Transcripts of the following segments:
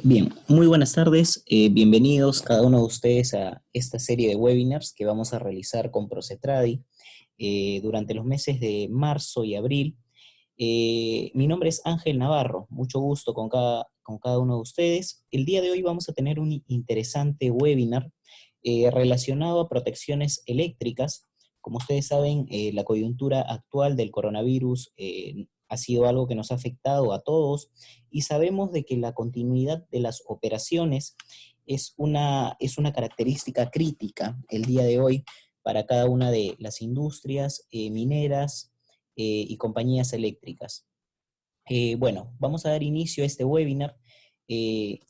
Bien, muy buenas tardes. Bienvenidos cada uno de ustedes a esta serie de webinars que vamos a realizar con Procetradi durante los meses de marzo y abril. Mi nombre es Ángel Navarro, mucho gusto con cada uno de ustedes. El día de hoy vamos a tener un interesante webinar relacionado a protecciones eléctricas. Como ustedes saben, la coyuntura actual del coronavirus ha sido algo que nos ha afectado a todos y sabemos de que la continuidad de las operaciones es una característica crítica el día de hoy para cada una de las industrias mineras y compañías eléctricas. Bueno, vamos a dar inicio a este webinar. Eh,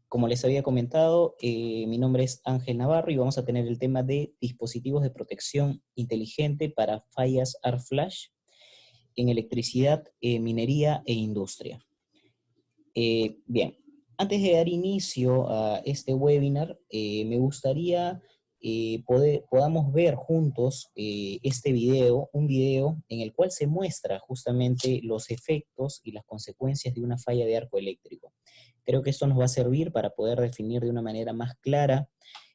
Como les había comentado, mi nombre es Ángel Navarro y vamos a tener el tema de dispositivos de protección inteligente para fallas ARFlash en electricidad, minería e industria. Bien, antes de dar inicio a este webinar, me gustaría podamos ver juntos este video, un video en el cual se muestra justamente los efectos y las consecuencias de una falla de arco eléctrico. Creo que esto nos va a servir para poder definir de una manera más clara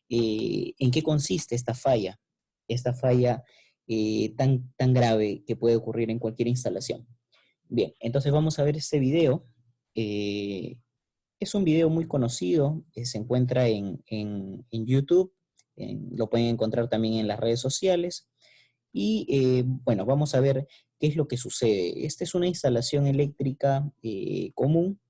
en qué consiste esta falla tan grave que puede ocurrir en cualquier instalación. Bien, entonces vamos a ver este video. Eh, es un video muy conocido, se encuentra en YouTube, lo pueden encontrar también en las redes sociales. Y bueno, vamos a ver qué es lo que sucede. Esta es una instalación eléctrica común.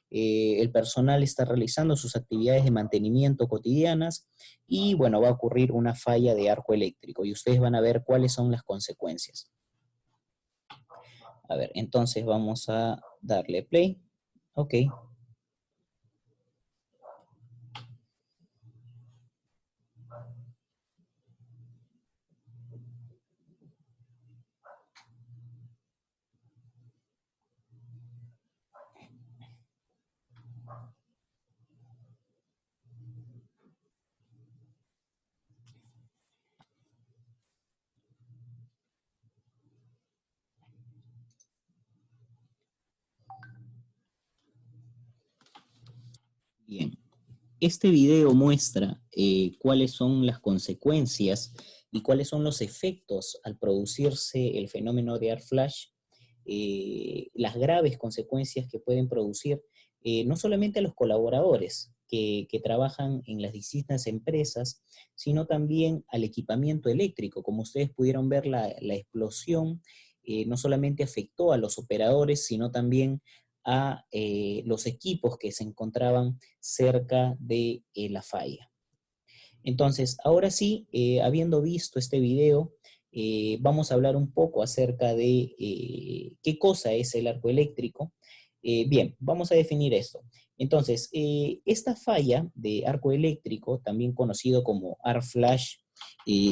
El personal está realizando sus actividades de mantenimiento cotidianas y bueno, va a ocurrir una falla de arco eléctrico y ustedes van a ver cuáles son las consecuencias. A ver, entonces vamos a darle play. Ok. Bien, este video muestra cuáles son las consecuencias y cuáles son los efectos al producirse el fenómeno de AR flash, las graves consecuencias que pueden producir no solamente a los colaboradores que trabajan en las distintas empresas, sino también al equipamiento eléctrico. Como ustedes pudieron ver, la explosión no solamente afectó a los operadores, sino también a los equipos que se encontraban cerca de la falla. Entonces, ahora sí, habiendo visto este video, vamos a hablar un poco acerca de qué cosa es el arco eléctrico. Bien, vamos a definir esto. Entonces, esta falla de arco eléctrico, también conocido como arc flash,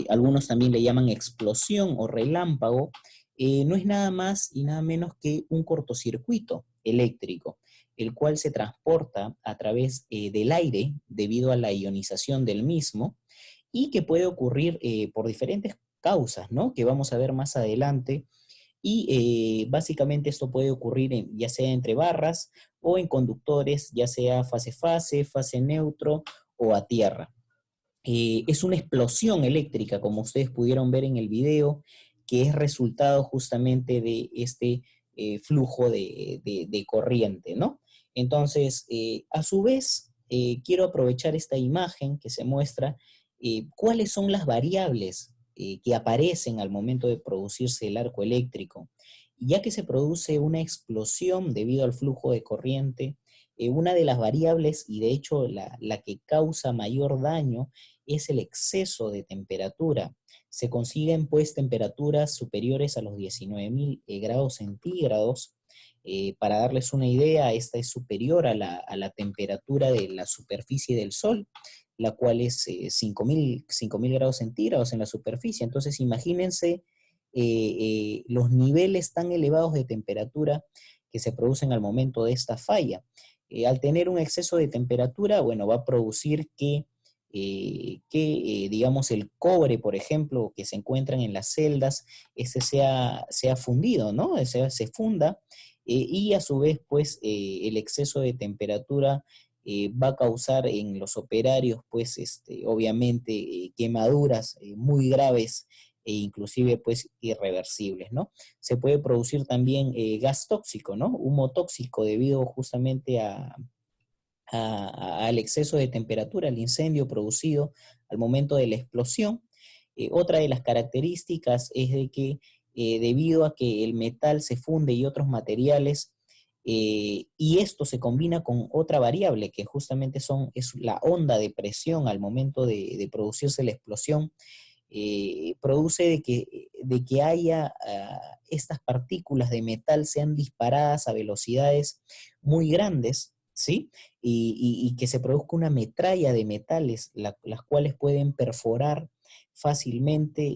algunos también le llaman explosión o relámpago, no es nada más y nada menos que un cortocircuito eléctrico, el cual se transporta a través del aire debido a la ionización del mismo y que puede ocurrir por diferentes causas, ¿no? Que vamos a ver más adelante. Y básicamente esto puede ocurrir ya sea entre barras o en conductores, ya sea fase-fase, fase neutro o a tierra. Es una explosión eléctrica, como ustedes pudieron ver en el video, que es resultado justamente de este flujo de corriente, ¿no? Entonces, a su vez, quiero aprovechar esta imagen que se muestra cuáles son las variables que aparecen al momento de producirse el arco eléctrico. Ya que se produce una explosión debido al flujo de corriente, una de las variables, y de hecho la que causa mayor daño, es el exceso de temperatura. Se consiguen pues temperaturas superiores a los 19.000 grados centígrados. Para darles una idea, esta es superior a la temperatura de la superficie del Sol, la cual es 5.000 grados centígrados en la superficie. Entonces imagínense los niveles tan elevados de temperatura que se producen al momento de esta falla. Al tener un exceso de temperatura, bueno, va a producir digamos, el cobre, por ejemplo, que se encuentran en las celdas, sea fundido, ¿no? Se funda y a su vez, pues, el exceso de temperatura va a causar en los operarios, pues, obviamente, quemaduras muy graves e inclusive, pues, irreversibles, ¿no? Se puede producir también gas tóxico, ¿no? Humo tóxico debido justamente al exceso de temperatura, al incendio producido al momento de la explosión. Otra de las características es de que debido a que el metal se funde y otros materiales, y esto se combina con otra variable que justamente es la onda de presión al momento de producirse la explosión, produce de que haya estas partículas de metal sean disparadas a velocidades muy grandes, ¿sí? Y que se produzca una metralla de metales, las cuales pueden perforar fácilmente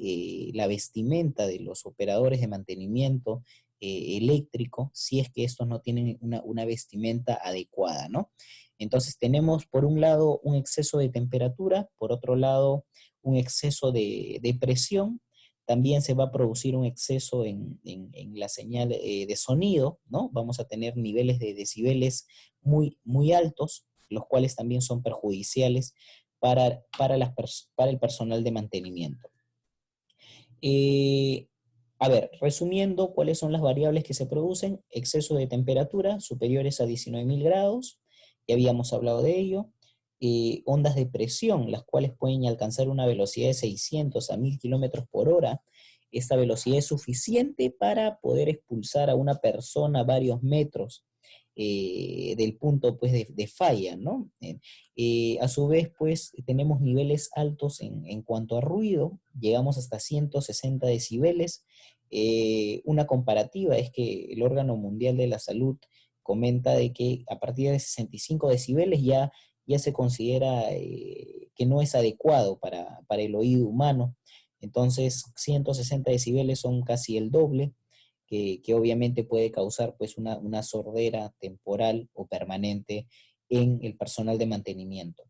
la vestimenta de los operadores de mantenimiento eléctrico, si es que estos no tienen una vestimenta adecuada, ¿no? Entonces tenemos por un lado un exceso de temperatura, por otro lado un exceso de presión, también se va a producir un exceso en la señal de sonido, ¿no? Vamos a tener niveles de decibeles muy, muy altos, los cuales también son perjudiciales para el personal de mantenimiento. Eh, a ver, resumiendo, ¿cuáles son las variables que se producen? Exceso de temperatura superiores a 19.000 grados, ya habíamos hablado de ello. Ondas de presión, las cuales pueden alcanzar una velocidad de 600 a 1.000 kilómetros por hora. Esta velocidad es suficiente para poder expulsar a una persona varios metros del punto, pues, de falla, ¿no? A su vez, pues, tenemos niveles altos en cuanto a ruido, llegamos hasta 160 decibeles. Una comparativa es que el órgano mundial de la salud comenta de que a partir de 65 decibeles ya se considera que no es adecuado para el oído humano. Entonces, 160 decibeles son casi el doble, que obviamente puede causar, pues, una sordera temporal o permanente en el personal de mantenimiento.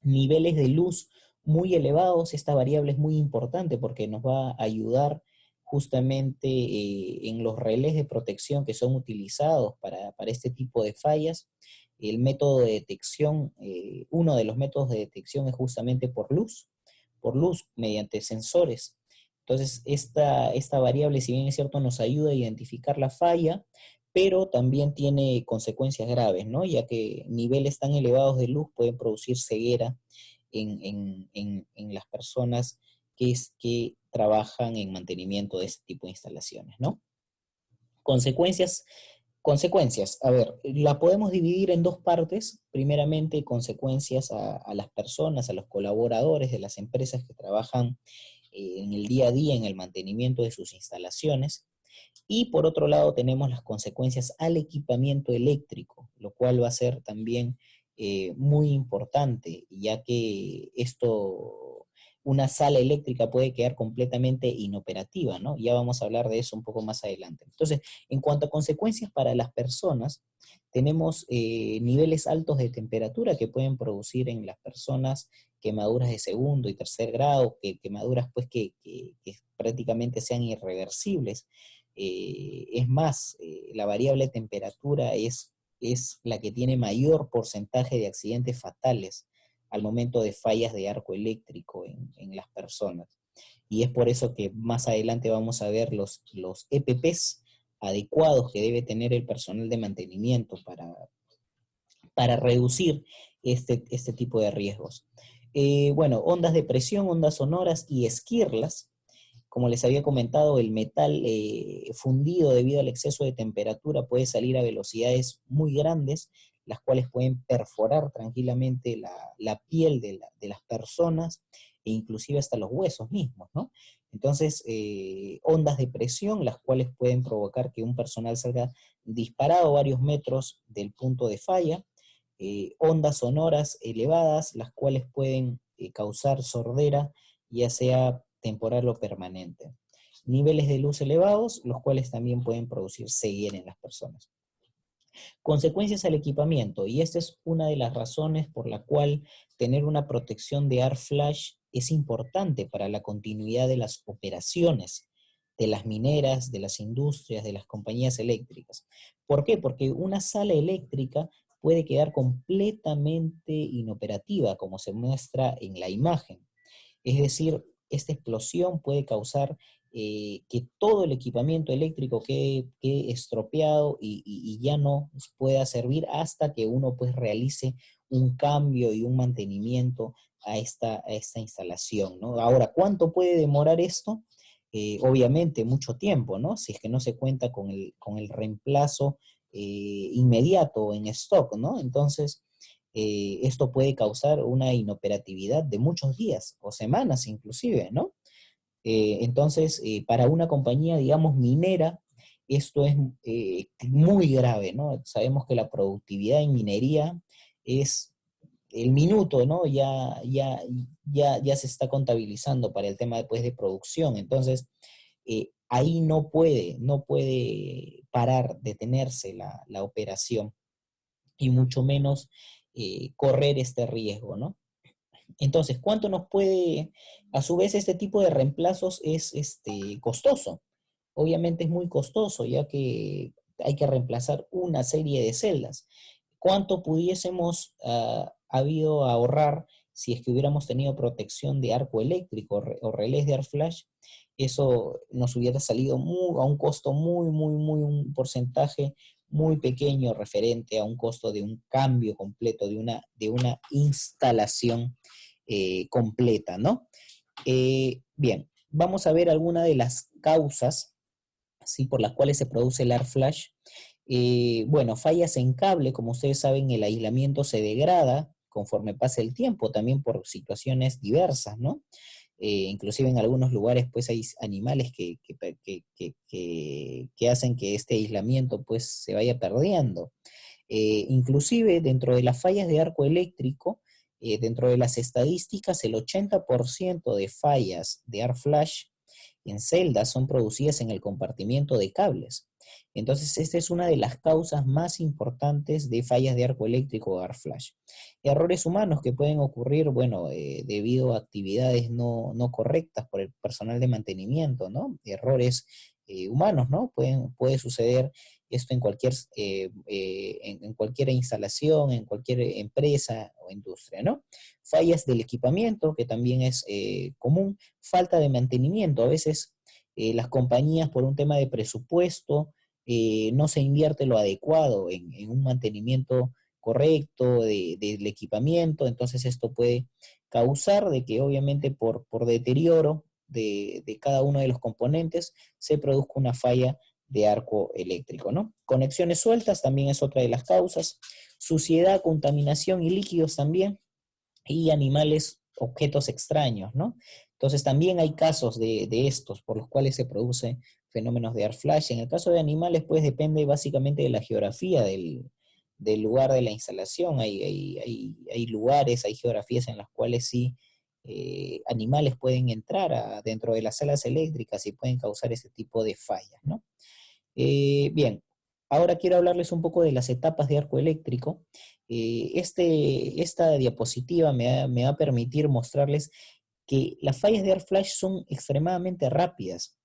Niveles de luz muy elevados, esta variable es muy importante porque nos va a ayudar justamente en los relés de protección que son utilizados para este tipo de fallas. El método de detección, uno de los métodos de detección es justamente por luz mediante sensores. Entonces, esta variable, si bien es cierto, nos ayuda a identificar la falla, pero también tiene consecuencias graves, ¿no? Ya que niveles tan elevados de luz pueden producir ceguera en las personas que trabajan en mantenimiento de este tipo de instalaciones, ¿no? Consecuencias, consecuencias. A ver, la podemos dividir en dos partes. Primeramente, consecuencias a las personas, a los colaboradores de las empresas que trabajan en el día a día en el mantenimiento de sus instalaciones. Y por otro lado tenemos las consecuencias al equipamiento eléctrico, lo cual va a ser también muy importante, ya que una sala eléctrica puede quedar completamente inoperativa, ¿no? Ya vamos a hablar de eso un poco más adelante. Entonces, en cuanto a consecuencias para las personas, tenemos niveles altos de temperatura que pueden producir en las personas quemaduras de segundo y tercer grado, quemaduras, pues, que prácticamente sean irreversibles. Es más, la variable temperatura es la que tiene mayor porcentaje de accidentes fatales al momento de fallas de arco eléctrico en las personas. Y es por eso que más adelante vamos a ver los EPPs adecuados que debe tener el personal de mantenimiento para reducir este tipo de riesgos. Bueno, ondas de presión, ondas sonoras y esquirlas. Como les había comentado, el metal fundido debido al exceso de temperatura puede salir a velocidades muy grandes, las cuales pueden perforar tranquilamente la piel de las personas e inclusive hasta los huesos mismos, ¿no? Entonces, ondas de presión, las cuales pueden provocar que un personal salga disparado varios metros del punto de falla. Ondas sonoras elevadas, las cuales pueden causar sordera, ya sea temporal o permanente. Niveles de luz elevados, los cuales también pueden producir ceguera en las personas. Consecuencias al equipamiento, y esta es una de las razones por la cual tener una protección de ARFlash es importante para la continuidad de las operaciones. de las mineras, de las industrias, de las compañías eléctricas. ¿Por qué? Porque una sala eléctrica puede quedar completamente inoperativa, como se muestra en la imagen. Es decir, esta explosión puede causar que todo el equipamiento eléctrico quede estropeado y ya no pueda servir hasta que uno pues realice un cambio y un mantenimiento a esta instalación, ¿no? Ahora, ¿cuánto puede demorar esto? Obviamente mucho tiempo, ¿no? Si es que no se cuenta con el reemplazo inmediato en stock, ¿no? Entonces, esto puede causar una inoperatividad de muchos días o semanas inclusive, ¿no? Entonces, para una compañía, digamos, minera, esto es muy grave, ¿no? Sabemos que la productividad en minería es el minuto, ¿no? Ya se está contabilizando para el tema después de producción. Entonces, ahí no puede parar, detenerse la operación y mucho menos correr este riesgo, ¿no? Entonces, ¿cuánto nos puede, a su vez, este tipo de reemplazos es costoso? Obviamente es muy costoso, ya que hay que reemplazar una serie de celdas. ¿Cuánto pudiésemos habido ahorrar si es que hubiéramos tenido protección de arco eléctrico o relés de arc flash? Eso nos hubiera salido a un costo un porcentaje muy pequeño referente a un costo de un cambio completo, de una instalación completa, ¿no? Bien, vamos a ver algunas de las causas, ¿sí?, por las cuales se produce el arc flash. Bueno, fallas en cable, como ustedes saben, el aislamiento se degrada conforme pasa el tiempo, también por situaciones diversas, ¿no? Inclusive en algunos lugares pues hay animales que hacen que este aislamiento pues se vaya perdiendo. Inclusive dentro de las fallas de arco eléctrico, dentro de las estadísticas, el 80% de fallas de arc flash en celdas son producidas en el compartimiento de cables. Entonces, esta es una de las causas más importantes de fallas de arco eléctrico o arc flash. Errores humanos que pueden ocurrir, bueno, debido a actividades no correctas por el personal de mantenimiento, ¿no? Errores humanos, ¿no? Puede suceder esto en cualquier instalación, en cualquier empresa o industria, ¿no? Fallas del equipamiento, que también es común, falta de mantenimiento. A veces las compañías, por un tema de presupuesto, no se invierte lo adecuado en un mantenimiento correcto del equipamiento, entonces esto puede causar de que obviamente por deterioro de cada uno de los componentes se produzca una falla de arco eléctrico, ¿no? Conexiones sueltas también es otra de las causas, suciedad, contaminación y líquidos también, y animales, objetos extraños, ¿no? Entonces también hay casos de estos por los cuales se producen fenómenos de arc flash. En el caso de animales, pues depende básicamente de la geografía del lugar de la instalación. Hay lugares, hay geografías en las cuales sí animales pueden entrar dentro de las salas eléctricas y pueden causar ese tipo de fallas, ¿no? Bien, ahora quiero hablarles un poco de las etapas de arco eléctrico. Esta diapositiva me va a permitir mostrarles que las fallas de arc flash son extremadamente rápidas,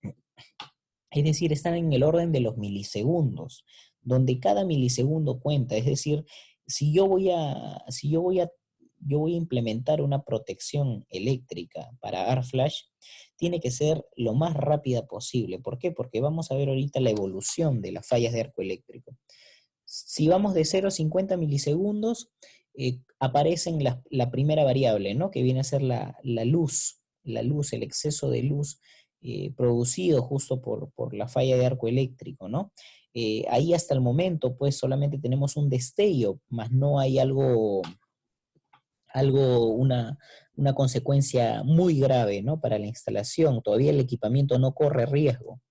es decir, están en el orden de los milisegundos, donde cada milisegundo cuenta. Es decir, yo voy a implementar una protección eléctrica para arc flash, tiene que ser lo más rápida posible. ¿Por qué? Porque vamos a ver ahorita la evolución de las fallas de arco eléctrico. Si vamos de 0 a 50 milisegundos, aparece la primera variable, ¿no? Que viene a ser la luz, el exceso de luz producido justo por la falla de arco eléctrico, ¿no? Ahí hasta el momento, pues solamente tenemos un destello, más no hay una consecuencia muy grave, ¿no?, para la instalación. Todavía el equipamiento no corre riesgo.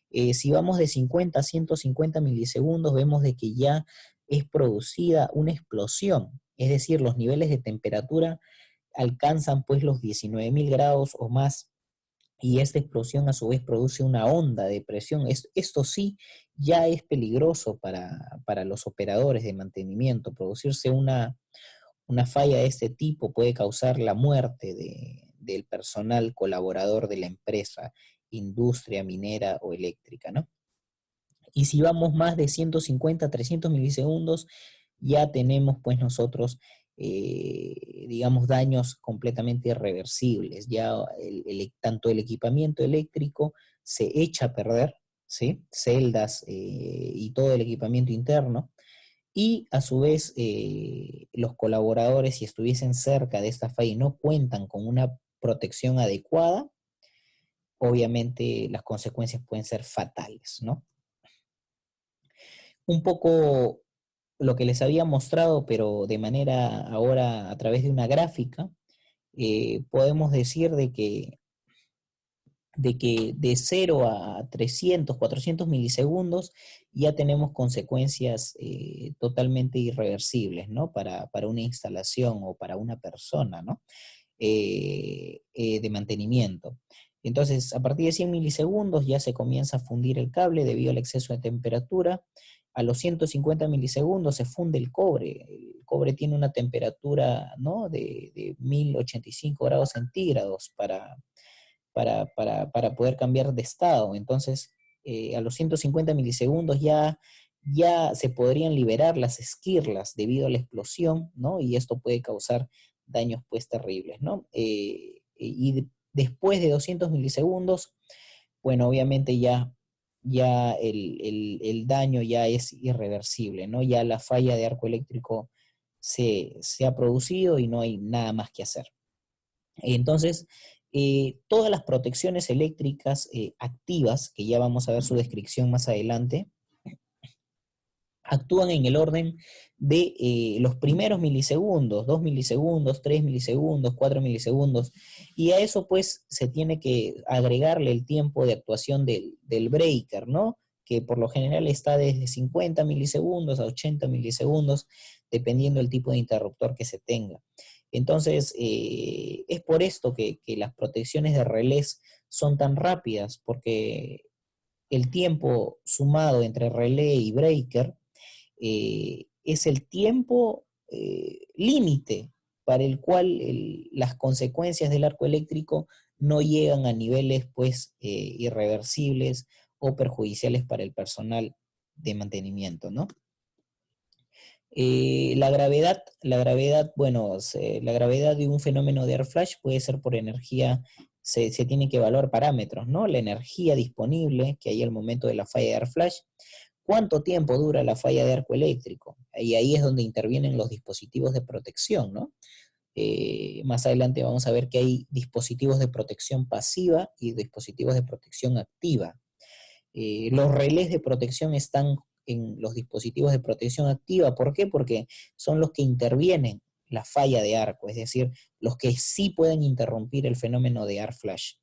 Si vamos de 50 a 150 milisegundos, vemos de que ya es producida una explosión, es decir, los niveles de temperatura alcanzan pues los 19.000 grados o más, y esta explosión a su vez produce una onda de presión. Esto sí ya es peligroso para los operadores de mantenimiento. Producirse una falla de este tipo puede causar la muerte del personal colaborador de la empresa industria minera o eléctrica, ¿no? Y si vamos más de 150 a 300 milisegundos, ya tenemos pues nosotros, digamos, daños completamente irreversibles. Ya tanto el equipamiento eléctrico se echa a perder, ¿sí? Celdas y todo el equipamiento interno. Y a su vez, los colaboradores, si estuviesen cerca de esta falla y no cuentan con una protección adecuada, obviamente las consecuencias pueden ser fatales, ¿no? Un poco lo que les había mostrado, pero de manera ahora a través de una gráfica, podemos decir de que de 0 a 300, 400 milisegundos ya tenemos consecuencias totalmente irreversibles, ¿no? Para una instalación o para una persona, ¿no? De mantenimiento. Entonces, a partir de 100 milisegundos ya se comienza a fundir el cable debido al exceso de temperatura. A los 150 milisegundos se funde el cobre. El cobre tiene una temperatura, ¿no?, de 1085 grados centígrados para poder cambiar de estado. Entonces, a los 150 milisegundos ya se podrían liberar las esquirlas debido a la explosión, ¿no? Y esto puede causar daños pues terribles, ¿no? Después de 200 milisegundos, bueno, obviamente ya el daño ya es irreversible, ¿no? Ya la falla de arco eléctrico se ha producido y no hay nada más que hacer. Entonces, todas las protecciones eléctricas activas, que ya vamos a ver su descripción más adelante, actúan en el orden de los primeros milisegundos, 2 milisegundos, 3 milisegundos, 4 milisegundos, y a eso pues se tiene que agregarle el tiempo de actuación del breaker, ¿no? Que por lo general está desde 50 milisegundos a 80 milisegundos, dependiendo del tipo de interruptor que se tenga. Entonces, es por esto que las protecciones de relés son tan rápidas, porque el tiempo sumado entre relé y breaker es el tiempo límite para el cual las consecuencias del arco eléctrico no llegan a niveles pues irreversibles o perjudiciales para el personal de mantenimiento, ¿no? Bueno, la gravedad de un fenómeno de air flash puede ser por energía, se tienen que evaluar parámetros, ¿no? La energía disponible que hay al momento de la falla de air flash, cuánto tiempo dura la falla de arco eléctrico, y ahí es donde intervienen los dispositivos de protección, ¿no? Más adelante vamos a ver que hay dispositivos de protección pasiva y dispositivos de protección activa. Los relés de protección están en los dispositivos de protección activa. ¿Por qué? Porque son los que intervienen la falla de arco, es decir, los que sí pueden interrumpir el fenómeno de arc flash.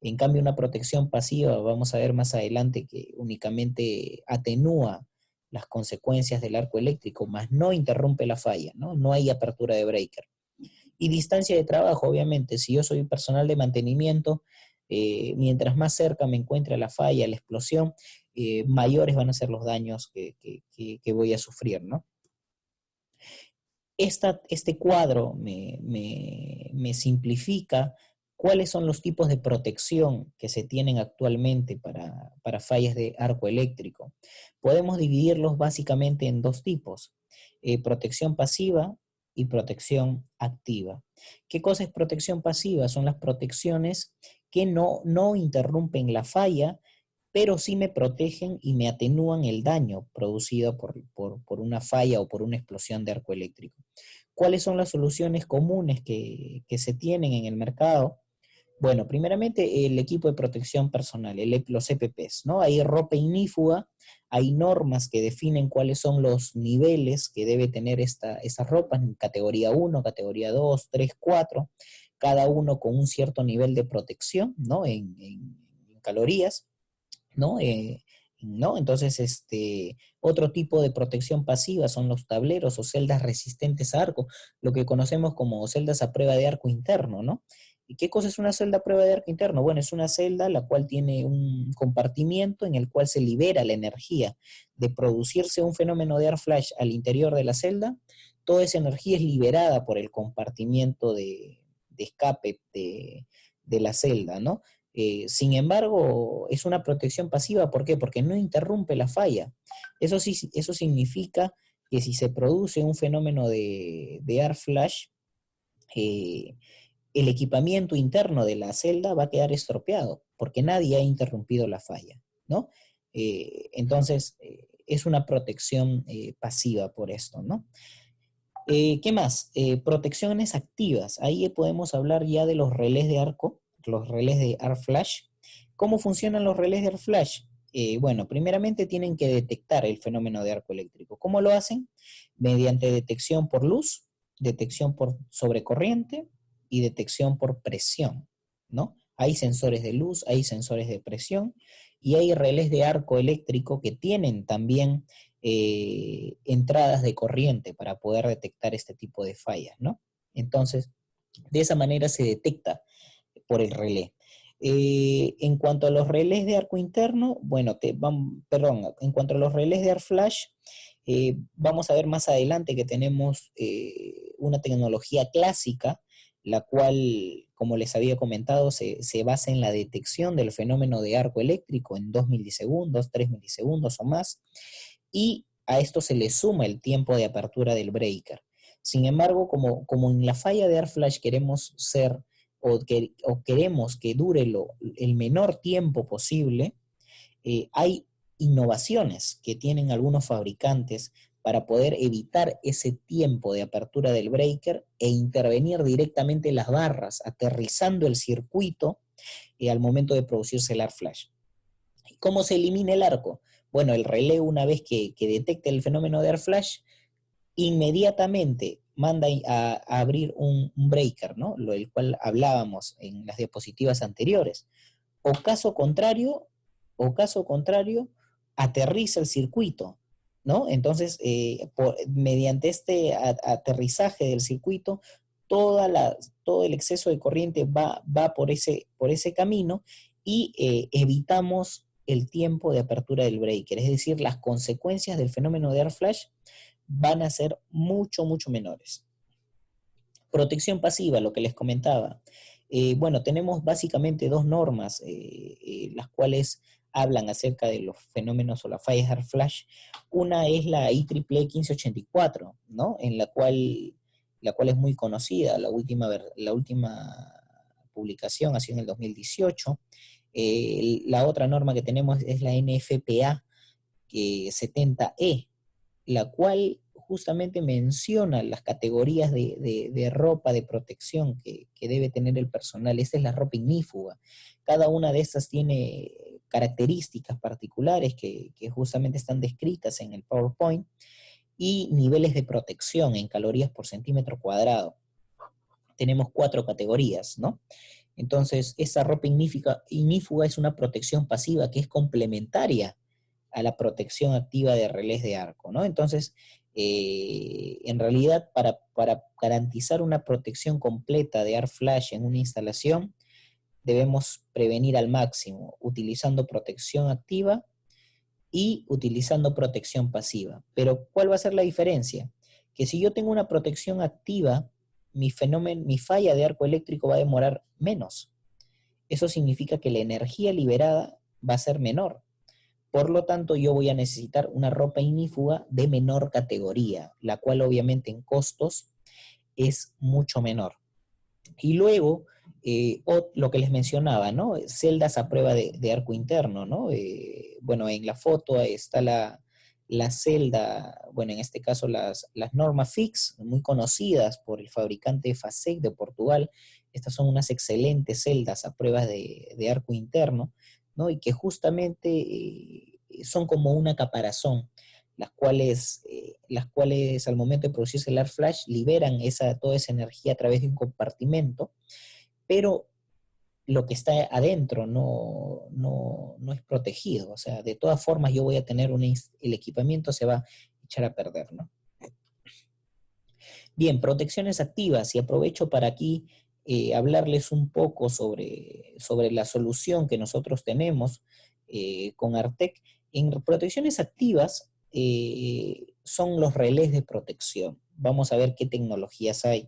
En cambio, una protección pasiva, vamos a ver más adelante, que únicamente atenúa las consecuencias del arco eléctrico, más no interrumpe la falla, ¿no? No hay apertura de breaker. Y distancia de trabajo, obviamente, si yo soy personal de mantenimiento, mientras más cerca me encuentre la falla, la explosión, mayores van a ser los daños que voy a sufrir, ¿no? Este cuadro me simplifica cuáles son los tipos de protección que se tienen actualmente para fallas de arco eléctrico. Podemos dividirlos básicamente en dos tipos, protección pasiva y protección activa. ¿Qué cosa es protección pasiva? Son las protecciones que no interrumpen la falla, pero sí me protegen y me atenúan el daño producido por una falla o por una explosión de arco eléctrico. ¿Cuáles son las soluciones comunes que se tienen en el mercado? Bueno, primeramente el equipo de protección personal, los EPPs, ¿no? Hay ropa ignífuga, hay normas que definen cuáles son los niveles que debe tener esta ropa en categoría 1, categoría 2, 3, 4, cada uno con un cierto nivel de protección, ¿no? En calorías. ¿No? ¿No? Entonces, otro tipo de protección pasiva son los tableros o celdas resistentes a arco, lo que conocemos como celdas a prueba de arco interno, ¿no? ¿Y qué cosa es una celda a prueba de arco interno? Bueno, es una celda la cual tiene un compartimiento en el cual se libera la energía de producirse un fenómeno de air flash al interior de la celda. Toda esa energía es liberada por el compartimiento de escape de la celda, ¿no? Sin embargo, es una protección pasiva. ¿Por qué? Porque no interrumpe la falla. Eso significa que si se produce un fenómeno de air flash, eh, el equipamiento interno de la celda va a quedar estropeado, porque nadie ha interrumpido la falla, ¿no? Entonces, es una protección pasiva por esto, ¿no? ¿Qué más? Protecciones activas. Ahí podemos hablar ya de los relés de arco, los relés de arc flash. ¿Cómo funcionan los relés de arc flash? Bueno, primeramente tienen que detectar el fenómeno de arco eléctrico. ¿Cómo lo hacen? Mediante detección por luz, detección por sobrecorriente y detección por presión, ¿no? Hay sensores de luz, hay sensores de presión y hay relés de arco eléctrico que tienen también entradas de corriente para poder detectar este tipo de fallas, ¿no? Entonces, de esa manera se detecta por el relé. En cuanto a los relés de arco interno, bueno, perdón, en cuanto a los relés de arc flash, vamos a ver más adelante que tenemos una tecnología clásica, la cual, como les había comentado, se basa en la detección del fenómeno de arco eléctrico en 2 milisegundos, 3 milisegundos o más, y a esto se le suma el tiempo de apertura del breaker. Sin embargo, como en la falla de arc flash queremos ser o queremos que dure el menor tiempo posible, hay innovaciones que tienen algunos fabricantes para poder evitar ese tiempo de apertura del breaker e intervenir directamente las barras, aterrizando el circuito al momento de producirse el arc flash. ¿Cómo se elimina el arco? Bueno, el relé, una vez que detecte el fenómeno de arc flash, inmediatamente manda a abrir un breaker, ¿no? Lo del cual hablábamos en las diapositivas anteriores. O caso contrario, o caso contrario, aterriza el circuito, ¿no? Entonces, mediante este aterrizaje del circuito, todo el exceso de corriente va por ese camino y evitamos el tiempo de apertura del breaker, es decir, las consecuencias del fenómeno de arc flash van a ser mucho, mucho menores. Protección pasiva, lo que les comentaba. Bueno, tenemos básicamente dos normas, las cuales hablan acerca de los fenómenos o las fallas de arc flash. Una es la IEEE 1584, ¿no? La cual es muy conocida, la última publicación ha sido en el 2018. La otra norma que tenemos es la NFPA 70E, la cual justamente menciona las categorías de ropa de protección que debe tener el personal. Esta es la ropa ignífuga. Cada una de estas tiene características particulares que justamente están descritas en el PowerPoint y niveles de protección en calorías por centímetro cuadrado. Tenemos 4 categorías, ¿no? Entonces, esta ropa ignífuga es una protección pasiva que es complementaria a la protección activa de relés de arco, ¿no? Entonces, en realidad, para garantizar una protección completa de arc flash en una instalación, debemos prevenir al máximo, utilizando protección activa y utilizando protección pasiva. Pero, ¿cuál va a ser la diferencia? Que si yo tengo una protección activa, mi falla de arco eléctrico va a demorar menos. Eso significa que la energía liberada va a ser menor. Por lo tanto, yo voy a necesitar una ropa ignífuga de menor categoría, la cual obviamente en costos es mucho menor. Y luego, lo que les mencionaba, ¿no? Celdas a prueba de arco interno, ¿no? Bueno, en la foto está la celda, bueno, en este caso las Norma Fix, muy conocidas por el fabricante Facec de Portugal. Estas son unas excelentes celdas a prueba de arco interno, ¿no? Y que justamente son como una caparazón, las cuales al momento de producirse el arc flash liberan toda esa energía a través de un compartimento, pero lo que está adentro no es protegido. O sea, de todas formas yo voy a tener el equipamiento se va a echar a perder, ¿no? Bien, protecciones activas, y aprovecho para aquí hablarles un poco sobre la solución que nosotros tenemos con Artec. En protecciones activas son los relés de protección. Vamos a ver qué tecnologías hay.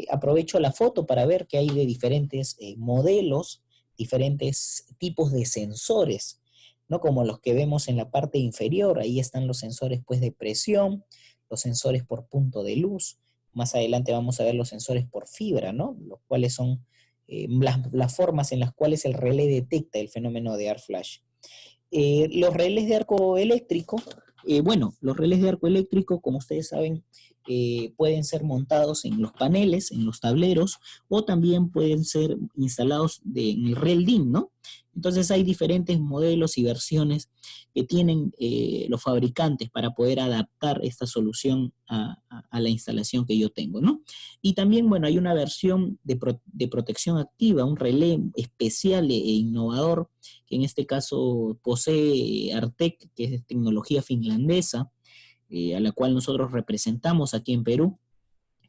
Aprovecho la foto para ver que hay de diferentes modelos diferentes tipos de sensores, ¿no? Como los que vemos en la parte inferior, ahí están los sensores pues de presión, los sensores por punto de luz, más adelante vamos a ver los sensores por fibra, ¿no? Los cuales son las formas en las cuales el relé detecta el fenómeno de arc flash. Los relés de arco eléctrico, bueno, los relés de arco eléctrico, como ustedes saben, pueden ser montados en los paneles, en los tableros, o también pueden ser instalados en el RELDIM, ¿no? Entonces hay diferentes modelos y versiones que tienen los fabricantes para poder adaptar esta solución a la instalación que yo tengo, ¿no? Y también, bueno, hay una versión de protección activa, un relé especial e innovador, que en este caso posee Artec, que es tecnología finlandesa, a la cual nosotros representamos aquí en Perú,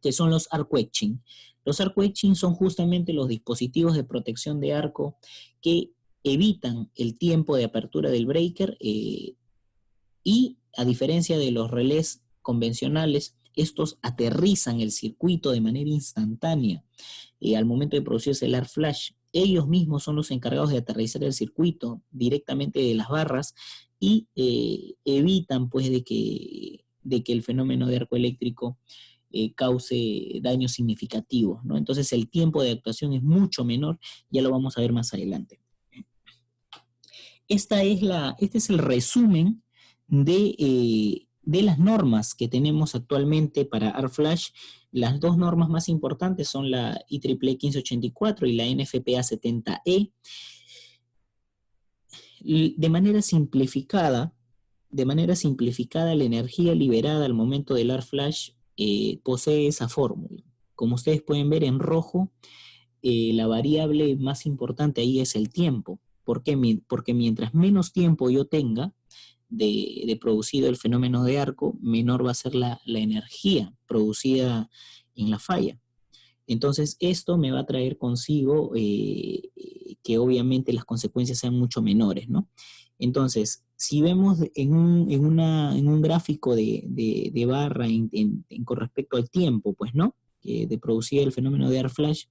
que son los arco-etching. Los arco-etching son justamente los dispositivos de protección de arco que evitan el tiempo de apertura del breaker y a diferencia de los relés convencionales, estos aterrizan el circuito de manera instantánea al momento de producirse el arc flash. Ellos mismos son los encargados de aterrizar el circuito directamente de las barras y evitan pues de que el fenómeno de arco eléctrico cause daños significativos, ¿no? Entonces el tiempo de actuación es mucho menor, ya lo vamos a ver más adelante. Este es el resumen de las normas que tenemos actualmente para arc flash. Las dos normas más importantes son la IEEE 1584 y la NFPA 70E. De manera simplificada, la energía liberada al momento del arc flash posee esa fórmula. Como ustedes pueden ver en rojo, la variable más importante ahí es el tiempo. ¿Por qué? Porque mientras menos tiempo yo tenga de producido el fenómeno de arco, menor va a ser la energía producida en la falla. Entonces, esto me va a traer consigo que obviamente las consecuencias sean mucho menores, ¿no? Entonces, si vemos en un gráfico de barra con respecto al tiempo, pues, ¿no? De producir el fenómeno de arc flash,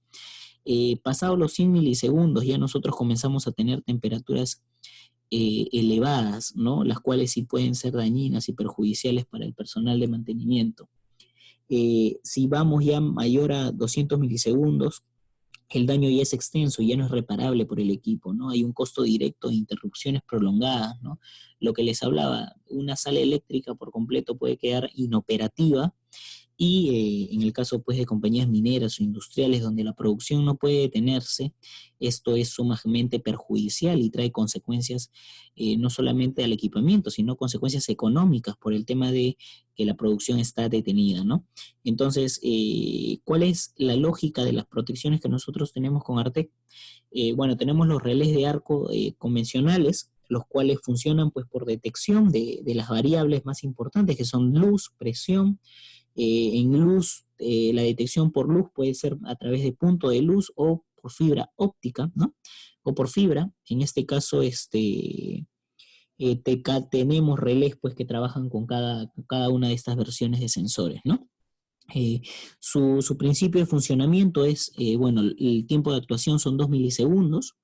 pasados los 100 milisegundos ya nosotros comenzamos a tener temperaturas elevadas, ¿no? Las cuales sí pueden ser dañinas y perjudiciales para el personal de mantenimiento. Si vamos ya mayor a 200 milisegundos, el daño ya es extenso, ya no es reparable por el equipo, ¿no? Hay un costo directo de interrupciones prolongadas, ¿no? Lo que les hablaba, una sala eléctrica por completo puede quedar inoperativa y en el caso pues de compañías mineras o industriales donde la producción no puede detenerse, esto es sumamente perjudicial y trae consecuencias no solamente al equipamiento, sino consecuencias económicas por el tema de que la producción está detenida, ¿no? Entonces, ¿cuál es la lógica de las protecciones que nosotros tenemos con Artec? Bueno, tenemos los relés de arco convencionales, los cuales funcionan pues por detección de las variables más importantes, que son luz, presión. En luz, la detección por luz puede ser a través de punto de luz o por fibra óptica, ¿no? O por fibra. En este caso, tenemos relés pues, que trabajan con cada una de estas versiones de sensores, ¿no? Su principio de funcionamiento es, bueno, el tiempo de actuación son 2 milisegundos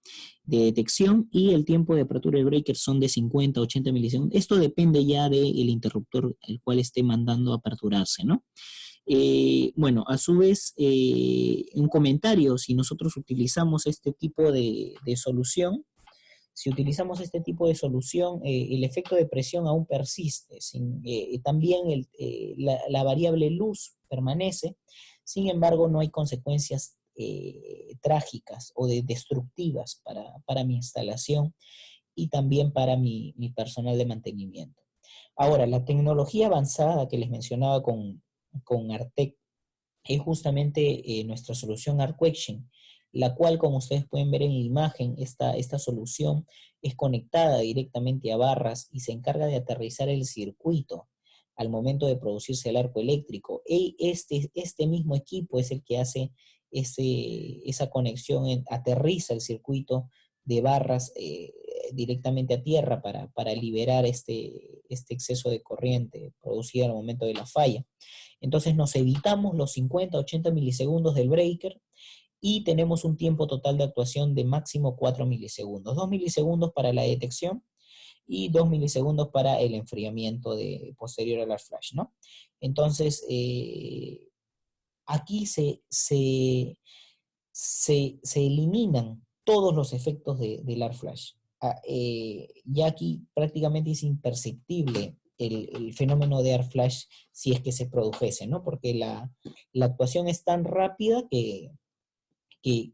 de detección y el tiempo de apertura del breaker son de 50 a 80 milisegundos. Esto depende ya del interruptor el cual esté mandando a aperturarse, ¿no? Bueno, a su vez, un comentario, si nosotros utilizamos este tipo de solución, el efecto de presión aún persiste. También la variable luz permanece, sin embargo no hay consecuencias trágicas o destructivas para mi instalación y también para mi personal de mantenimiento. Ahora, la tecnología avanzada que les mencionaba con Artec es justamente nuestra solución ArcWetching, la cual, como ustedes pueden ver en la imagen, esta solución es conectada directamente a barras y se encarga de aterrizar el circuito al momento de producirse el arco eléctrico. Este mismo equipo es el que hace esa conexión, aterriza el circuito de barras directamente a tierra para liberar este exceso de corriente producido al momento de la falla. Entonces nos evitamos los 50-80 milisegundos del breaker y tenemos un tiempo total de actuación de máximo 4 milisegundos. 2 milisegundos para la detección y 2 milisegundos para el enfriamiento posterior al ARC flash, ¿no? Entonces, aquí se eliminan todos los efectos del ARC flash. Ya aquí prácticamente es imperceptible el fenómeno de ARC flash si es que se produjese, ¿no? Porque la actuación es tan rápida que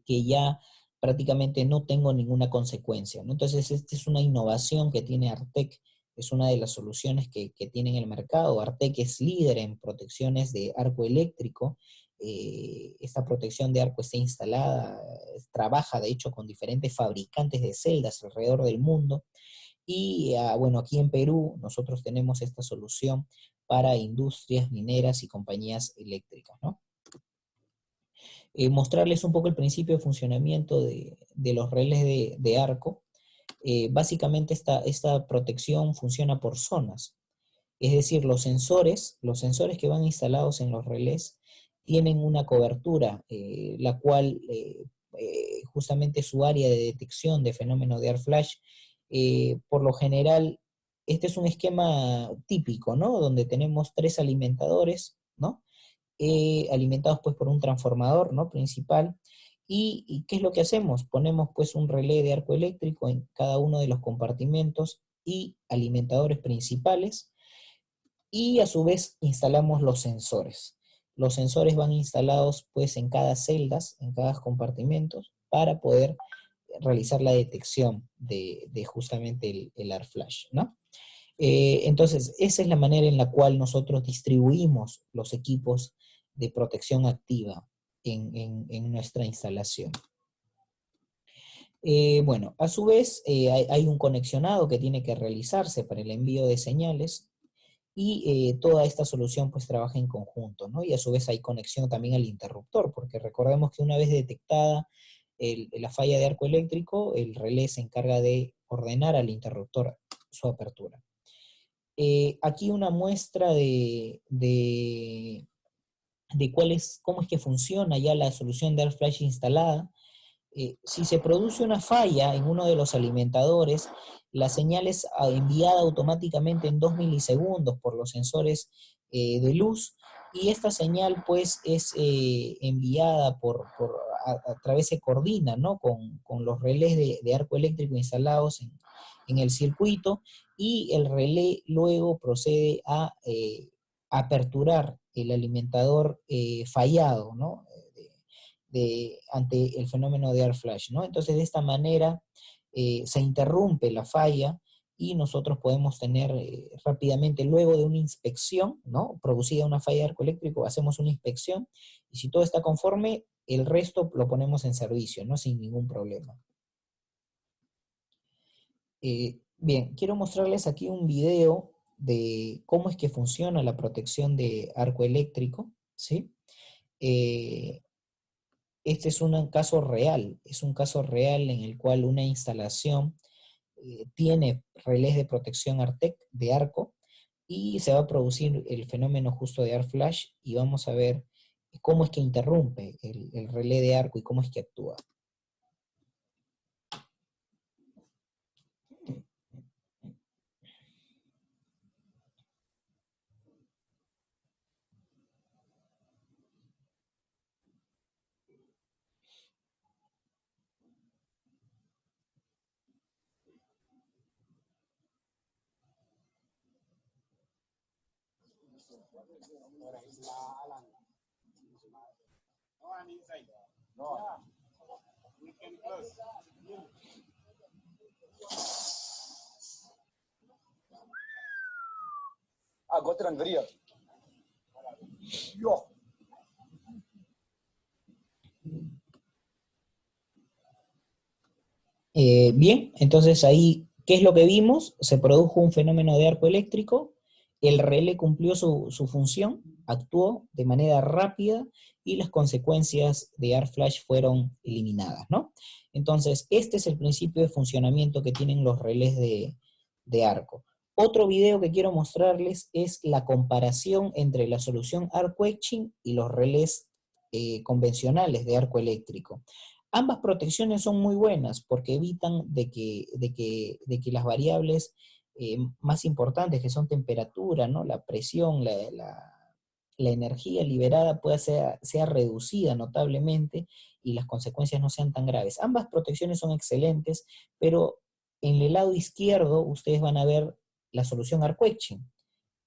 ya prácticamente no tengo ninguna consecuencia, ¿no? Entonces, esta es una innovación que tiene Artec, es una de las soluciones que tiene en el mercado. Artec es líder en protecciones de arco eléctrico. Esta protección de arco está instalada, trabaja de hecho con diferentes fabricantes de celdas alrededor del mundo. Y bueno, aquí en Perú nosotros tenemos esta solución para industrias mineras y compañías eléctricas, ¿no? Mostrarles un poco el principio de funcionamiento de los relés de arco. Básicamente esta protección funciona por zonas. Es decir, los sensores que van instalados en los relés tienen una cobertura, la cual justamente su área de detección de fenómeno de ARC flash, por lo general, este es un esquema típico, ¿no? Donde tenemos 3 alimentadores, ¿no? Alimentados pues por un transformador, ¿no? Principal. ¿Y qué es lo que hacemos? Ponemos pues un relé de arco eléctrico en cada uno de los compartimentos y alimentadores principales, y a su vez instalamos los sensores. Los sensores van instalados pues en cada celdas, en cada compartimento, para poder realizar la detección de justamente el ARC flash, ¿no? Entonces, esa es la manera en la cual nosotros distribuimos los equipos de protección activa en nuestra instalación. Bueno, a su vez hay un conexionado que tiene que realizarse para el envío de señales, y toda esta solución pues trabaja en conjunto, ¿no? Y a su vez hay conexión también al interruptor, porque recordemos que una vez detectada la falla de arco eléctrico, el relé se encarga de ordenar al interruptor su apertura. Aquí una muestra de cómo es que funciona ya la solución de ARC flash instalada. Si se produce una falla en uno de los alimentadores, la señal es enviada automáticamente en 2 milisegundos por los sensores de luz, y esta señal pues es enviada a través, se coordina, ¿no? con los relés de arco eléctrico instalados en el circuito, y el relé luego procede a aperturar el alimentador fallado, ¿no? Ante el fenómeno de ARC flash, ¿no? Entonces, de esta manera se interrumpe la falla, y nosotros podemos tener rápidamente, luego de una inspección, ¿no? Producida una falla de arco eléctrico, hacemos una inspección, y si todo está conforme, el resto lo ponemos en servicio, ¿no? Sin ningún problema. Bien, quiero mostrarles aquí un video de cómo es que funciona la protección de arco eléctrico, ¿sí? Este es un caso real, en el cual una instalación tiene relés de protección Artec de arco, y se va a producir el fenómeno justo de ARC flash, y vamos a ver cómo es que interrumpe el relé de arco y cómo es que actúa. Bien, entonces ahí, ¿qué es lo que vimos? Se produjo un fenómeno de arco eléctrico, el relé cumplió su función, actuó de manera rápida, y las consecuencias de ARC flash fueron eliminadas, ¿no? Entonces, este es el principio de funcionamiento que tienen los relés de arco. Otro video que quiero mostrarles es la comparación entre la solución arco etching y los relés convencionales de arco eléctrico. Ambas protecciones son muy buenas porque evitan de que las variables más importantes, que son temperatura, ¿no? La presión, la energía liberada sea reducida notablemente y las consecuencias no sean tan graves. Ambas protecciones son excelentes, pero en el lado izquierdo ustedes van a ver la solución Arcueche,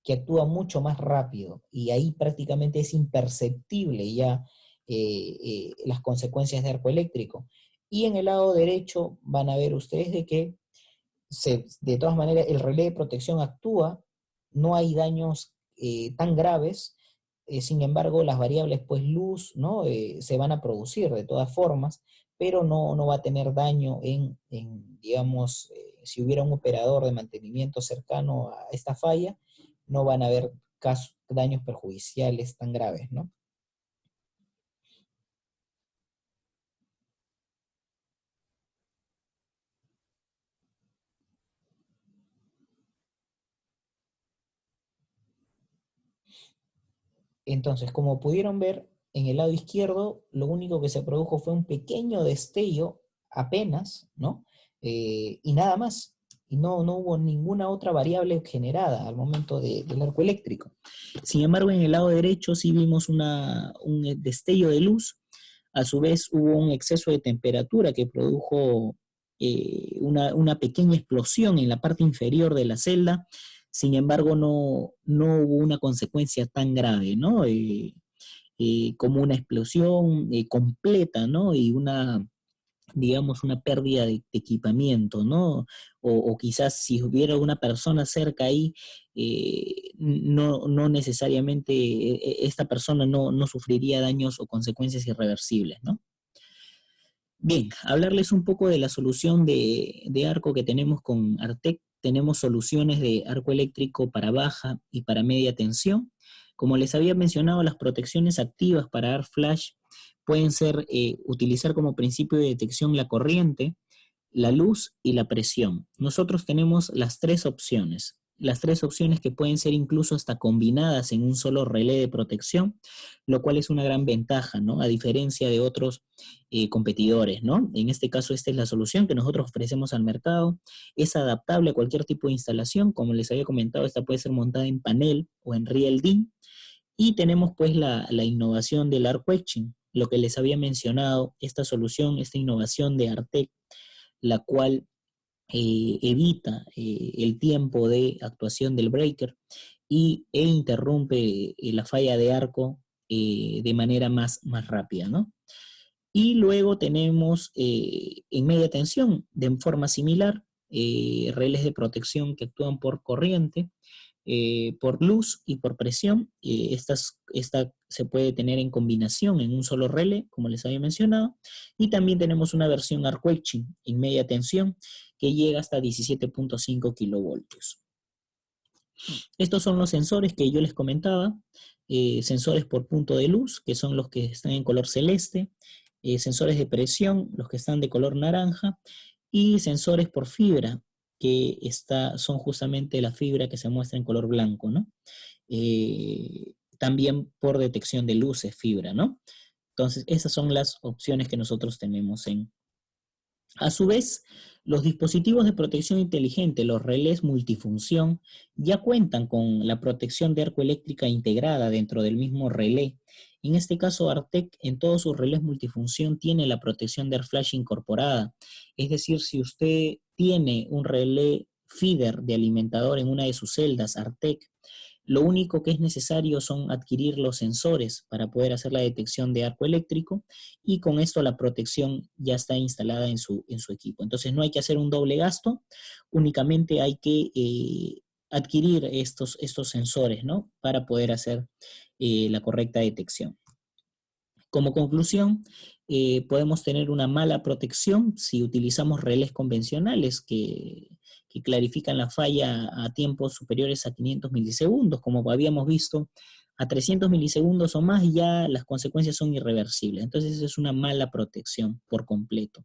que actúa mucho más rápido y ahí prácticamente es imperceptible ya las consecuencias de arco eléctrico. Y en el lado derecho van a ver ustedes de que de todas maneras el relé de protección actúa, no hay daños tan graves, sin embargo las variables pues luz, ¿no? Se van a producir de todas formas, pero no va a tener daño digamos, si hubiera un operador de mantenimiento cercano a esta falla, no van a haber daños perjudiciales tan graves, ¿no? Entonces, como pudieron ver, en el lado izquierdo, lo único que se produjo fue un pequeño destello, apenas, ¿no? Y nada más. Y no hubo ninguna otra variable generada al momento del arco eléctrico. Sin embargo, en el lado derecho sí vimos un destello de luz. A su vez, hubo un exceso de temperatura que produjo una pequeña explosión en la parte inferior de la celda. Sin embargo, no hubo una consecuencia tan grave, ¿no? Como una explosión completa, ¿no? Y digamos, una pérdida de equipamiento, ¿no? O quizás si hubiera una persona cerca ahí, no necesariamente esta persona no sufriría daños o consecuencias irreversibles, ¿no? Bien, hablarles un poco de la solución de arco que tenemos con Artec. Tenemos soluciones de arco eléctrico para baja y para media tensión. Como les había mencionado, las protecciones activas para dar flash pueden ser utilizar como principio de detección la corriente, la luz y la presión. Nosotros tenemos las tres opciones que pueden ser incluso hasta combinadas en un solo relé de protección, lo cual es una gran ventaja, ¿no? A diferencia de otros competidores, ¿no? En este caso, esta es la solución que nosotros ofrecemos al mercado. Es adaptable a cualquier tipo de instalación. Como les había comentado, esta puede ser montada en panel o en riel DIN. Y tenemos pues la innovación del arc etching, lo que les había mencionado, esta solución, esta innovación de Artec, la cual evita el tiempo de actuación del breaker e interrumpe la falla de arco de manera más rápida, ¿no? Y luego tenemos en media tensión, de forma similar, relés de protección que actúan por corriente, por luz y por presión. Esta se puede tener en combinación en un solo relé, como les había mencionado. Y también tenemos una versión Arc-Welding en media tensión que llega hasta 17.5 kilovoltios. Estos son los sensores que yo les comentaba, sensores por punto de luz, que son los que están en color celeste, sensores de presión, los que están de color naranja, y sensores por fibra, que son justamente la fibra que se muestra en color blanco, ¿no? También por detección de luces, fibra, ¿no? Entonces, esas son las opciones que nosotros tenemos a su vez, los dispositivos de protección inteligente, los relés multifunción, ya cuentan con la protección de arco eléctrica integrada dentro del mismo relé. En este caso, Artec en todos sus relés multifunción tiene la protección de AirFlash incorporada. Es decir, si usted tiene un relé feeder de alimentador en una de sus celdas Artec, lo único que es necesario son adquirir los sensores para poder hacer la detección de arco eléctrico y con esto la protección ya está instalada en su equipo. Entonces no hay que hacer un doble gasto, únicamente hay que adquirir estos sensores, ¿no? Para poder hacer la correcta detección. Como conclusión, podemos tener una mala protección si utilizamos relés convencionales que clarifican la falla a tiempos superiores a 500 milisegundos, como habíamos visto, a 300 milisegundos o más ya las consecuencias son irreversibles. Entonces es una mala protección por completo.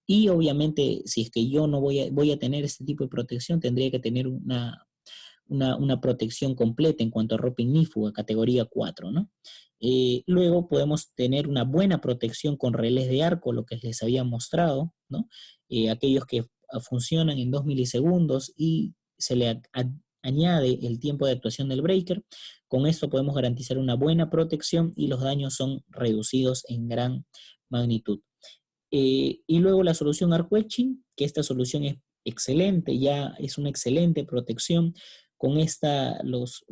Y obviamente si es que yo no voy a tener este tipo de protección, tendría que tener una protección completa en cuanto a ropa ignífuga, categoría 4, ¿no? Luego podemos tener una buena protección con relés de arco, lo que les había mostrado, ¿no? Aquellos que funcionan en 2 milisegundos y se le añade el tiempo de actuación del breaker. Con esto podemos garantizar una buena protección y los daños son reducidos en gran magnitud. Y luego la solución Arc-Quenching, que esta solución es excelente, ya es una excelente protección. Con esta, las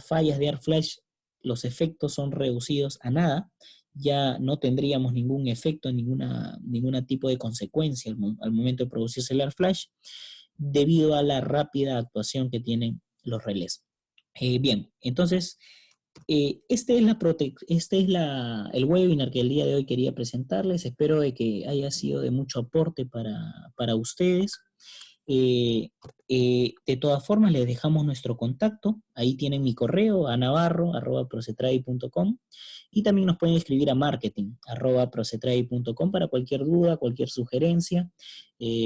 fallas de ArcFlash, los efectos son reducidos a nada. Ya no tendríamos ningún efecto, ningún tipo de consecuencia al momento de producirse el ArcFlash, debido a la rápida actuación que tienen los relés. Bien, entonces, el webinar que el día de hoy quería presentarles. Espero de que haya sido de mucho aporte para ustedes. De todas formas, les dejamos nuestro contacto. Ahí tienen mi correo, anavarro@procetrade.com, y también nos pueden escribir a marketing@procetrade.com para cualquier duda, cualquier sugerencia,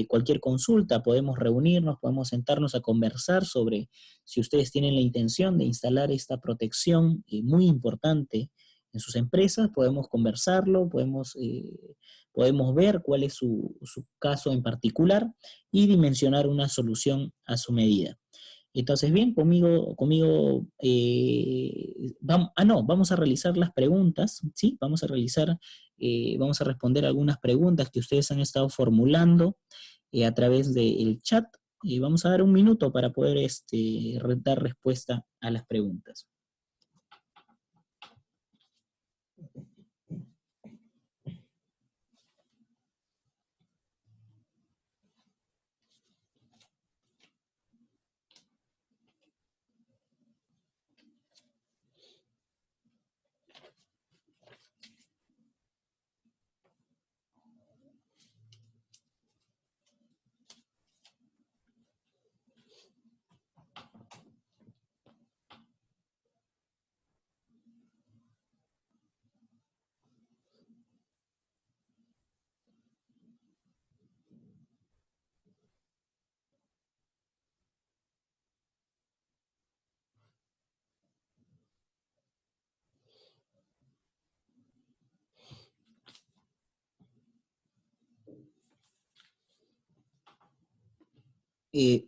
cualquier consulta. Podemos reunirnos, podemos sentarnos a conversar sobre si ustedes tienen la intención de instalar esta protección muy importante en sus empresas. Podemos conversarlo, podemos ver cuál es su caso en particular y dimensionar una solución a su medida. Entonces, bien, vamos a realizar las preguntas, ¿sí? Vamos a responder algunas preguntas que ustedes han estado formulando a través del chat. Vamos a dar un minuto para poder dar respuesta a las preguntas.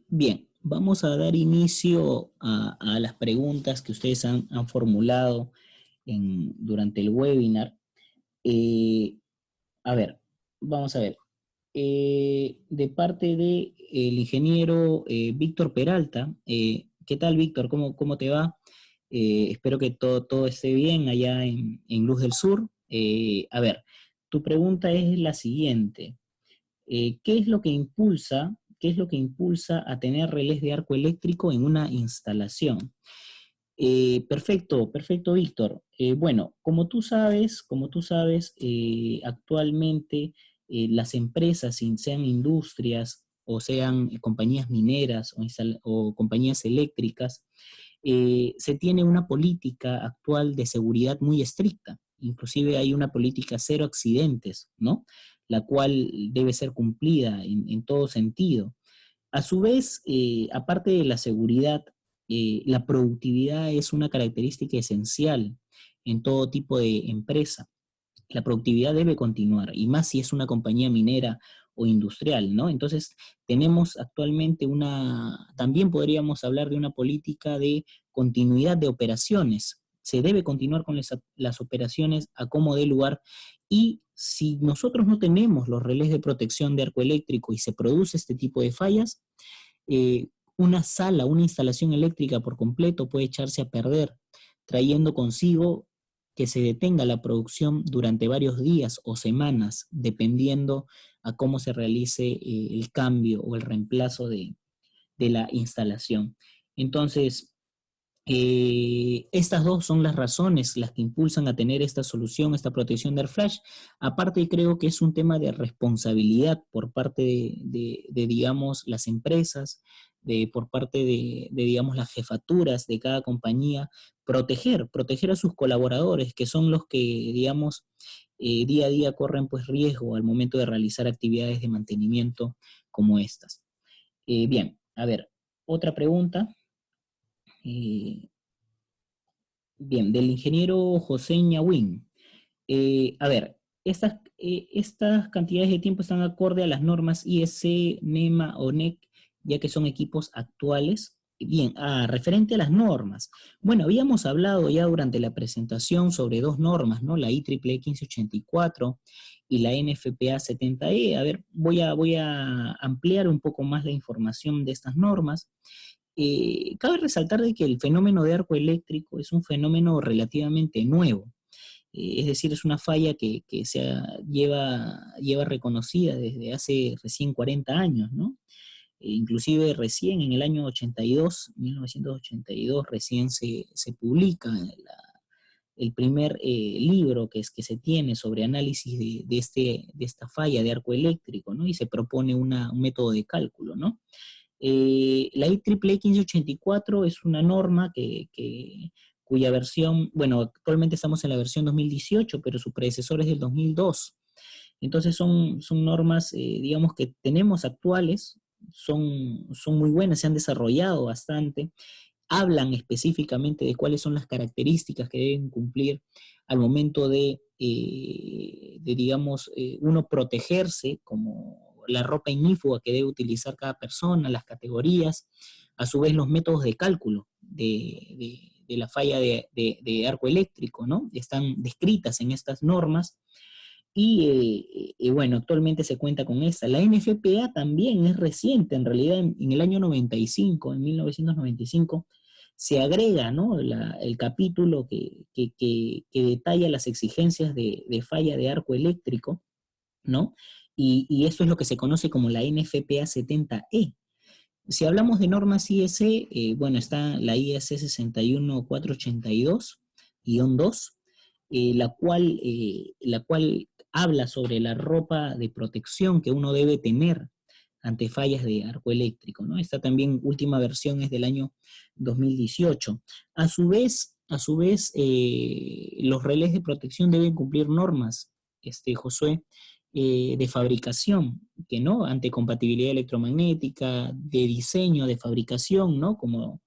Bien, vamos a dar inicio a las preguntas que ustedes han formulado durante el webinar. A ver, vamos a ver. De parte del ingeniero Víctor Peralta. ¿Qué tal, Víctor? ¿Cómo te va? Espero que todo esté bien allá en Luz del Sur. A ver, tu pregunta es la siguiente. ¿Qué es lo que impulsa a tener relés de arco eléctrico en una instalación? Perfecto, Víctor. Bueno, como tú sabes, actualmente las empresas, sean industrias o sean compañías mineras o compañías eléctricas, se tiene una política actual de seguridad muy estricta. Inclusive hay una política cero accidentes, ¿no? La cual debe ser cumplida en todo sentido. A su vez, aparte de la seguridad, la productividad es una característica esencial en todo tipo de empresa. La productividad debe continuar, y más si es una compañía minera o industrial, ¿no? Entonces, tenemos actualmente también podríamos hablar de una política de continuidad de operaciones. Se debe continuar con las operaciones a como dé lugar, y si nosotros no tenemos los relés de protección de arco eléctrico y se produce este tipo de fallas, una instalación eléctrica por completo puede echarse a perder, trayendo consigo que se detenga la producción durante varios días o semanas, dependiendo a cómo se realice el cambio o el reemplazo de la instalación. Entonces, estas dos son las razones las que impulsan a tener esta solución, esta protección de AirFlash. Aparte, creo que es un tema de responsabilidad por parte digamos, las empresas, por parte digamos, las jefaturas de cada compañía, proteger a sus colaboradores, que son los que, digamos, día a día corren pues riesgo al momento de realizar actividades de mantenimiento como estas. Bien, a ver, otra pregunta. Eh, Bien, del ingeniero José Ñahuín. A ver, estas cantidades de tiempo están acorde a las normas IEC, NEMA o NEC, ya que son equipos actuales. Bien, referente a las normas. Bueno, habíamos hablado ya durante la presentación sobre dos normas, ¿no? La IEEE 1584 y la NFPA 70E. A ver, voy a ampliar un poco más la información de estas normas. Cabe resaltar de que el fenómeno de arco eléctrico es un fenómeno relativamente nuevo. Es decir, es una falla que lleva reconocida desde hace recién 40 años, ¿no? Inclusive recién en el año 82, 1982, recién se publica el primer libro que se tiene sobre análisis de esta falla de arco eléctrico, ¿no? Y se propone un método de cálculo, ¿no? La IEEE 1584 es una norma cuya versión, bueno, actualmente estamos en la versión 2018, pero su predecesor es del 2002. Entonces son normas, digamos, que tenemos actuales, son muy buenas, se han desarrollado bastante, hablan específicamente de cuáles son las características que deben cumplir al momento digamos, uno protegerse, como la ropa ignífuga que debe utilizar cada persona, las categorías, a su vez los métodos de cálculo de la falla de arco eléctrico, ¿no? Están descritas en estas normas y bueno, actualmente se cuenta con esta. La NFPA también es reciente, en realidad en el año 95, en 1995, se agrega, ¿no? El capítulo que detalla las exigencias de falla de arco eléctrico, ¿no? Y esto es lo que se conoce como la NFPA 70E. Si hablamos de normas IEC, bueno, está la IEC 61482-2, la cual habla sobre la ropa de protección que uno debe tener ante fallas de arco eléctrico, ¿no? Esta también última versión es del año 2018. A su vez, los relés de protección deben cumplir normas, Josué, de fabricación, que no, ante compatibilidad electromagnética, de diseño, de fabricación, ¿no? Como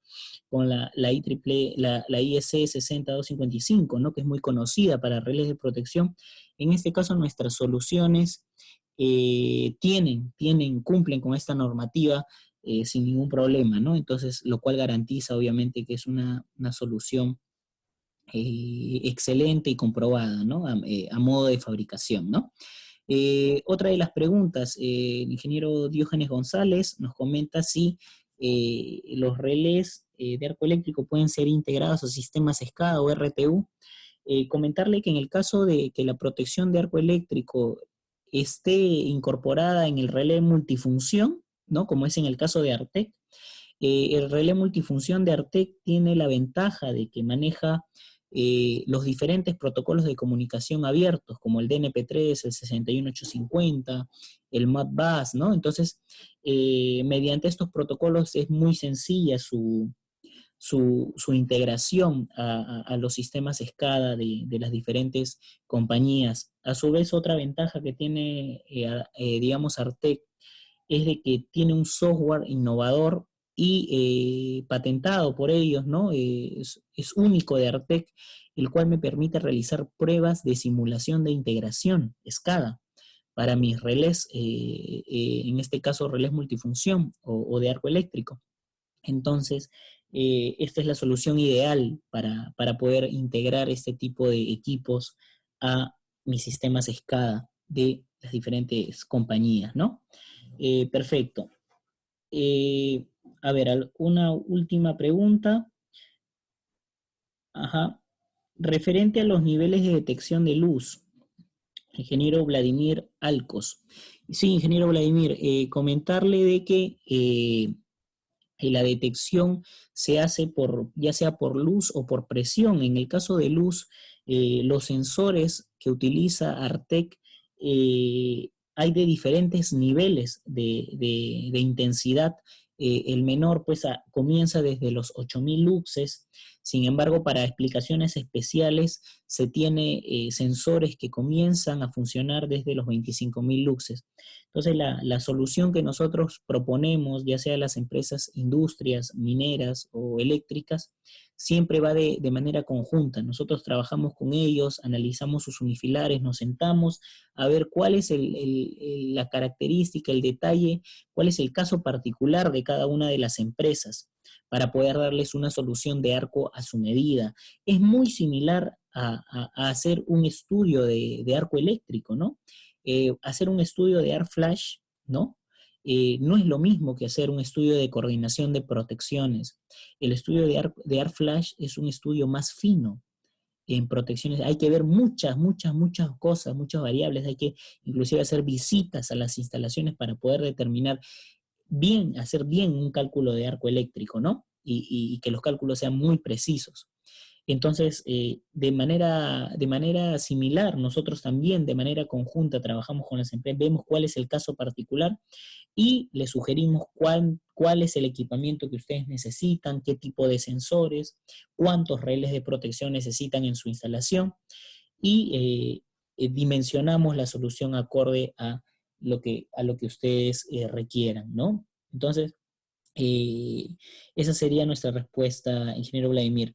con la IEEE, la IEC 60255, ¿no? Que es muy conocida para relés de protección. En este caso, nuestras soluciones cumplen con esta normativa sin ningún problema, ¿no? Entonces, lo cual garantiza, obviamente, que es una solución excelente y comprobada, ¿no? A modo de fabricación, ¿no? Otra de las preguntas, el ingeniero Diógenes González nos comenta si los relés de arco eléctrico pueden ser integrados a sistemas SCADA o RTU. Comentarle que en el caso de que la protección de arco eléctrico esté incorporada en el relé multifunción, ¿no? Como es en el caso de Artec, el relé multifunción de Artec tiene la ventaja de que maneja los diferentes protocolos de comunicación abiertos, como el DNP3, el 61850, el Modbus, ¿no? Entonces, mediante estos protocolos es muy sencilla su integración a los sistemas SCADA de las diferentes compañías. A su vez, otra ventaja que tiene, digamos, Artec es de que tiene un software innovador y patentado por ellos, ¿no? Es único de Artec, el cual me permite realizar pruebas de simulación de integración, SCADA, para mis relés, en este caso relés multifunción o de arco eléctrico. Entonces, esta es la solución ideal para poder integrar este tipo de equipos a mis sistemas SCADA de las diferentes compañías, ¿no? Perfecto. Eh, a ver, una última pregunta. Ajá. Referente a los niveles de detección de luz, ingeniero Vladimir Alcos. Sí, ingeniero Vladimir, comentarle de que la detección se hace ya sea por luz o por presión. En el caso de luz, los sensores que utiliza Artec hay de diferentes niveles de intensidad. El menor pues comienza desde los 8000 luxes. Sin embargo, para explicaciones especiales se tiene sensores que comienzan a funcionar desde los 25.000 luxes. Entonces, la solución que nosotros proponemos, ya sea las empresas industrias, mineras o eléctricas, siempre va de manera conjunta. Nosotros trabajamos con ellos, analizamos sus unifilares, nos sentamos a ver cuál es la característica, el detalle, cuál es el caso particular de cada una de las empresas para poder darles una solución de arco a su medida. Es muy similar a hacer un estudio de arco eléctrico, ¿no? Hacer un estudio de arc flash, ¿no? No es lo mismo que hacer un estudio de coordinación de protecciones. El estudio de arc flash es un estudio más fino en protecciones. Hay que ver muchas cosas, muchas variables. Hay que inclusive hacer visitas a las instalaciones para poder determinar bien, hacer bien un cálculo de arco eléctrico, ¿no? Y que los cálculos sean muy precisos. Entonces, de manera similar, nosotros también de manera conjunta trabajamos con las empresas, vemos cuál es el caso particular y les sugerimos cuál es el equipamiento que ustedes necesitan, qué tipo de sensores, cuántos relés de protección necesitan en su instalación y dimensionamos la solución acorde a lo que ustedes requieran, ¿no? Entonces, esa sería nuestra respuesta, ingeniero Vladimir.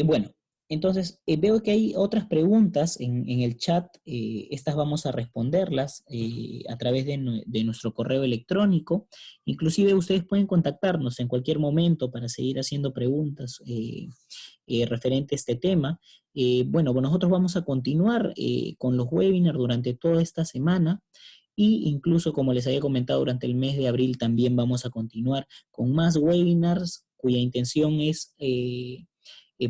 Bueno, entonces veo que hay otras preguntas en el chat. Estas vamos a responderlas a través de nuestro correo electrónico. Inclusive ustedes pueden contactarnos en cualquier momento para seguir haciendo preguntas referente a este tema. Bueno, nosotros vamos a continuar con los webinars durante toda esta semana. Y incluso, como les había comentado, durante el mes de abril también vamos a continuar con más webinars cuya intención es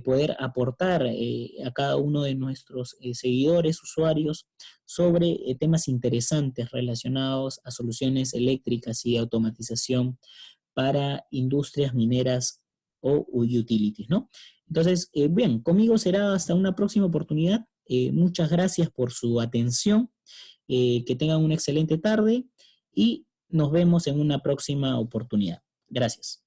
poder aportar a cada uno de nuestros seguidores, usuarios, sobre temas interesantes relacionados a soluciones eléctricas y automatización para industrias mineras o utilities, ¿no? Entonces, bien, conmigo será hasta una próxima oportunidad. Muchas gracias por su atención. Que tengan una excelente tarde y nos vemos en una próxima oportunidad. Gracias.